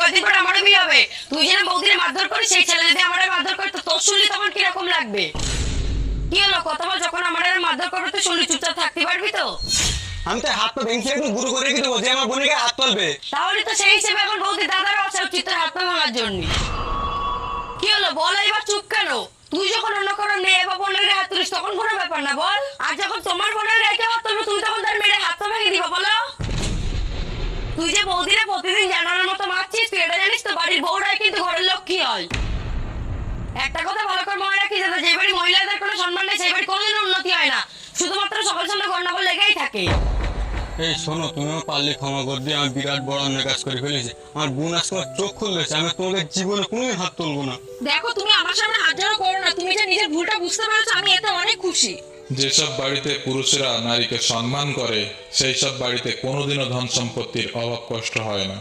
কয়েকদিন পর আমারও বিয়ে হবে, তুই যেন বৌদিরে মারধর করিস, সেই ছেলে যদি আমারে মারধর করে তো তোর শুনলি তখন কিরকম লাগবে? কি হলো কথা বল, যখন আমারে মারধর করবে তো শুনলি চুপচাপ থাকতে পারবি তো? আমি তো হাত পা ভেঙে একটু গুরু করে রেখে দেবো যে আমার বোনের গায়ে হাত তুলবে। তাহলে তো সেই হিসেবে এখন বৌদি দাদারও আছে উচিত তোর হাত পা ভাঙার জন্য। কি হলো বল, এবার চুপ কেন? তুই যখন অন্য কারো মেয়ে বা বোনের হাত তুলিস তখন কোনো ব্যাপার না বল, আর যখন তোমার বোনের রেখে হাত তুলবে তুমি তখন তার মেয়ের হাত পা ভেঙে দিবা বলো? তুই যে বৌদিরে প্রতিদিন জানানোর মতো মারছিস, তুই এটা জানিস তো বাড়ির বউরাই কিন্তু ঘরের লক্ষ্মী হয়। একটা কথা ভালো করে মনে রাখিস, যে বাড়ি মহিলাদের কোনো সম্মান নেই সেই বাড়ি কোনোদিন উন্নতি হয় না, শুধুমাত্র সকাল সন্ধ্যা গন্ডগোল লেগেই থাকে। এই শোনো, তুমিও পারলে ক্ষমা করে দিয়ে, আমি বিরাট বড় অন্যায় কাজ করে ফেলেছি। আমার বোন আজকে আমার চোখ খুললেছে, আমি তোমাকে জীবনে কোনোদিন হাত তুলবো না। দেখো তুমি আমার সামনে হাত জড়ো করো না, তুমি যে নিজের ভুলটা বুঝতে পেরেছো আমি এতে অনেক খুশি। যেসব বাড়িতে পুরুষেরা নারীকে সম্মান করে সেই সব বাড়িতে কোনোদিনও ধন সম্পত্তির অভাব কষ্ট হয় না।